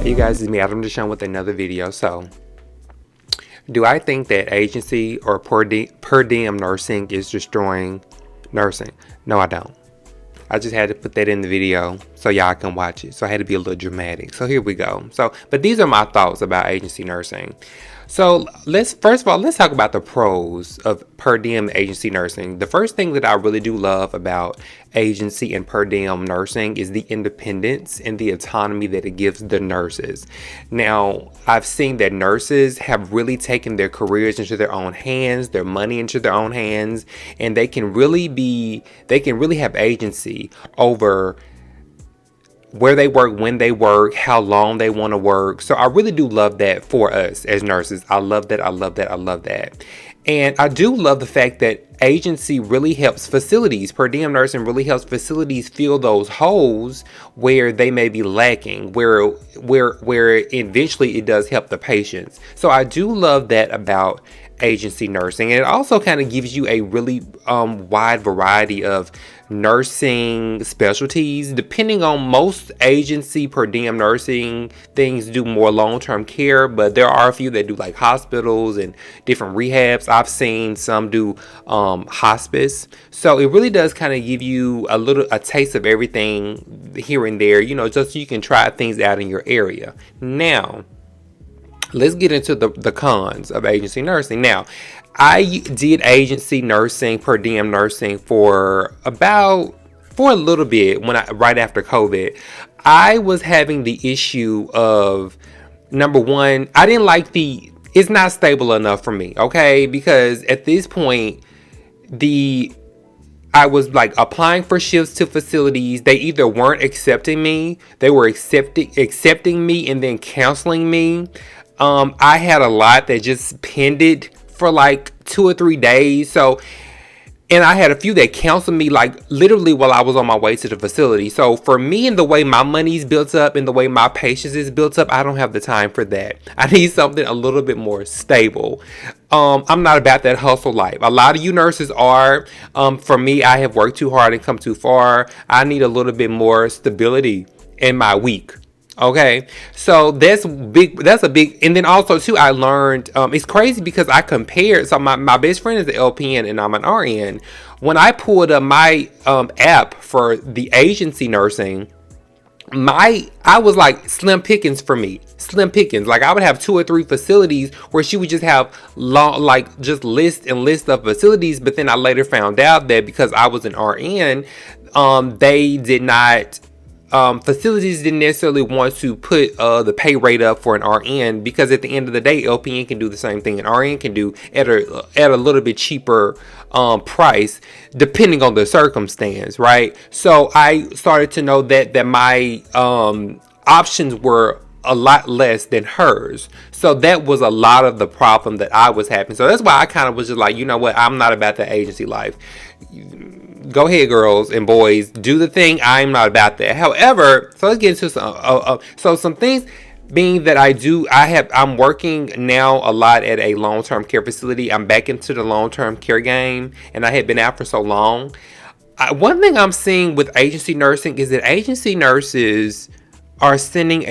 Hey you guys, it's me Adam Deshaun with another video. So, do I think that agency or per diem nursing is destroying nursing? No, I don't. I just had to put that in the video so y'all can watch it. So I had to be a little dramatic. So here we go. But these are my thoughts about agency nursing. So first of all, let's talk about the pros of per diem agency nursing. The first thing that I really do love about agency and per diem nursing is the independence and the autonomy that it gives the nurses. Now, I've seen that nurses have really taken their careers into their own hands, their money into their own hands, and they can really have agency over where they work, when they work, how long they want to work. So I really do love that for us as nurses. I love that. I love that. I love that. And I do love the fact that agency really helps facilities. Per diem nursing really helps facilities fill those holes where they may be lacking, where eventually it does help the patients. So I do love that about agency nursing. And it also kind of gives you a really wide variety of nursing specialties. Depending on most agency per diem nursing things do more long-term care, but there are a few that do like hospitals and different rehabs. I've seen some do hospice. So it really does kind of give you a taste of everything here and there, just so you can try things out in your area. Now, let's get into the cons of agency nursing. Now, I did agency nursing, per diem nursing for a little bit right after COVID. I was having the issue of, number one, I didn't like it's not stable enough for me, okay? Because at this point, I was like applying for shifts to facilities. They either weren't accepting me, they were accepting me and then canceling me. I had a lot that just pended for like 2 or 3 days. And I had a few that canceled me like literally while I was on my way to the facility. So for me and the way my money's built up and the way my patience is built up, I don't have the time for that. I need something a little bit more stable. I'm not about that hustle life. A lot of you nurses are. For me, I have worked too hard and come too far. I need a little bit more stability in my week. Okay, so that's a big, and then also too, I learned, it's crazy because I compared, so my best friend is an LPN and I'm an RN. When I pulled up my app for the agency nursing, I was like slim pickings for me. Slim pickings. Like I would have 2 or 3 facilities where she would just have just list of facilities. But then I later found out that because I was an RN, they did not. Facilities didn't necessarily want to put the pay rate up for an RN because at the end of the day, LPN can do the same thing an RN can do at a little bit cheaper price depending on the circumstance, right? So I started to know that my options were a lot less than hers. So that was a lot of the problem that I was having. So that's why I kind of was just like, you know what, I'm not about the agency life. Go ahead, girls and boys, do the thing. I'm not about that. However, so let's get into some things. Being that I'm working now a lot at a long-term care facility. I'm back into the long-term care game, and I had been out for so long. One thing I'm seeing with agency nursing is that agency nurses are sending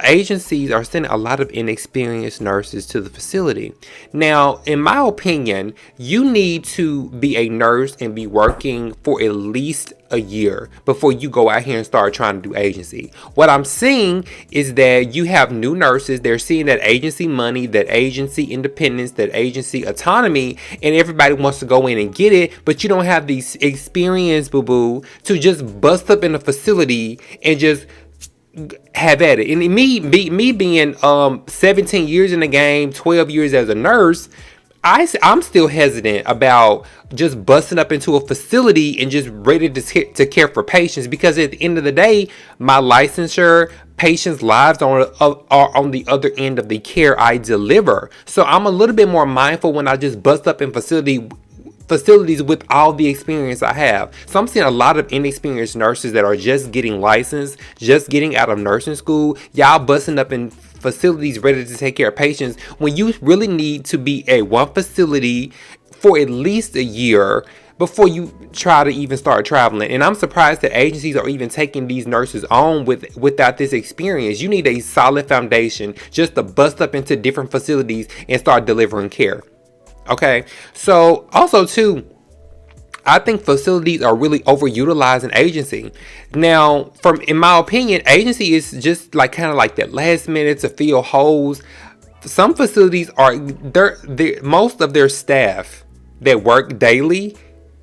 agencies are sending a lot of inexperienced nurses to the facility. Now, in my opinion, you need to be a nurse and be working for at least a year before you go out here and start trying to do agency. What I'm seeing is that you have new nurses, they're seeing that agency money, that agency independence, that agency autonomy, and everybody wants to go in and get it, but you don't have the experience, boo-boo, to just bust up in a facility and just have at it. And me being 17 years in the game, 12 years as a nurse, I'm still hesitant about just busting up into a facility and just ready to care for patients, because at the end of the day, my licensure, patients' lives are on the other end of the care I deliver. So I'm a little bit more mindful when I just bust up in facilities with all the experience I have. So I'm seeing a lot of inexperienced nurses that are just getting licensed, just getting out of nursing school. Y'all busting up in facilities ready to take care of patients when you really need to be at one facility for at least a year before you try to even start traveling. And I'm surprised that agencies are even taking these nurses on without this experience. You need a solid foundation just to bust up into different facilities and start delivering care. Okay, so also too, I think facilities are really overutilizing agency. Now, from in my opinion, agency is just like kind of like that last minute to fill holes. Some facilities are they're most of their staff that work daily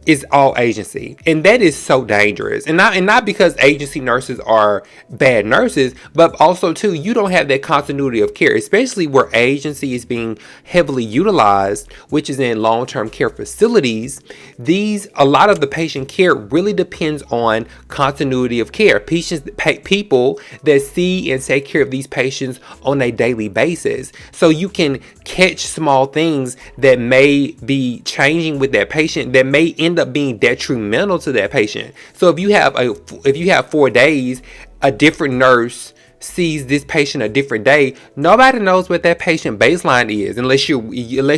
is all agency, and that is so dangerous. And not because agency nurses are bad nurses, but also too, you don't have that continuity of care, especially where agency is being heavily utilized, which is in long-term care facilities. A lot of the patient care really depends on continuity of care. People that see and take care of these patients on a daily basis, so you can catch small things that may be changing with that patient that may end up being detrimental to that patient. So if you have 4 days, a different nurse sees this patient a different day, nobody knows what that patient baseline is unless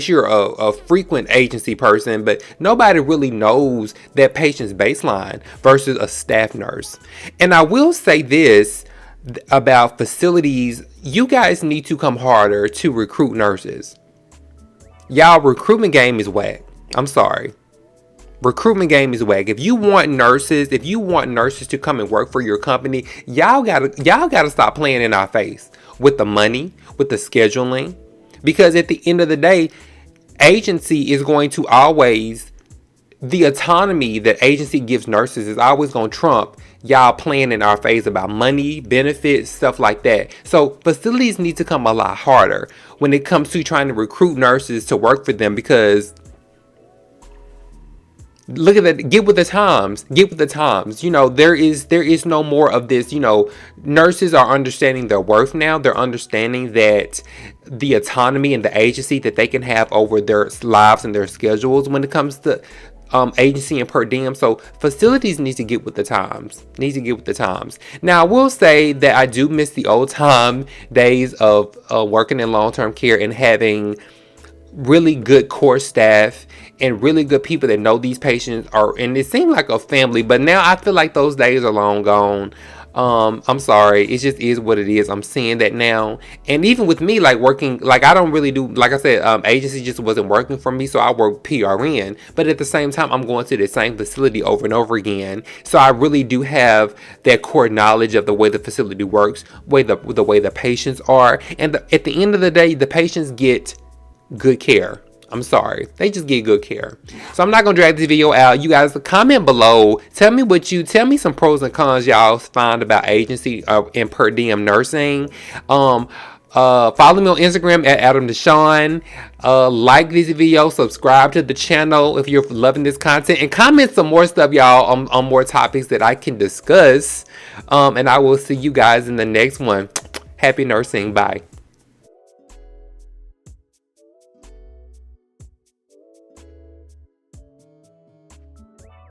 you're a frequent agency person, but nobody really knows that patient's baseline versus a staff nurse. And I will say this about facilities: you guys need to come harder to recruit nurses. Y'all recruitment game is whack. I'm sorry. Recruitment game is whack. If you want nurses to come and work for your company, y'all gotta stop playing in our face with the money, with the scheduling. Because at the end of the day, agency is going to always, the autonomy that agency gives nurses is always going to trump y'all playing in our face about money, benefits, stuff like that. So facilities need to come a lot harder when it comes to trying to recruit nurses to work for them, because look at that. Get with the times. There is no more of this. Nurses are understanding their worth now. They're understanding that the autonomy and the agency that they can have over their lives and their schedules when it comes to agency and per diem. So facilities need to get with the times. Now, I will say that I do miss the old time days of working in long-term care and having really good core staff and really good people that know these patients and it seemed like a family. But now I feel like those days are long gone. I'm sorry, it just is what it is. I'm seeing that now. And even with me, like working, like I don't really do, like I said, agency just wasn't working for me, so I work PRN. But at the same time, I'm going to the same facility over and over again, so I really do have that core knowledge of the way the facility works, the way the patients are, and at the end of the day, the patients get good care. I'm sorry, they just get good care. So I'm not gonna drag this video out. You guys comment below. Tell me some pros and cons y'all find about agency and per diem nursing. Follow me on Instagram at Adam Deshawn. Like this video, subscribe to the channel if you're loving this content, and comment some more stuff, y'all, on more topics that I can discuss. And I will see you guys in the next one. Happy nursing. Bye.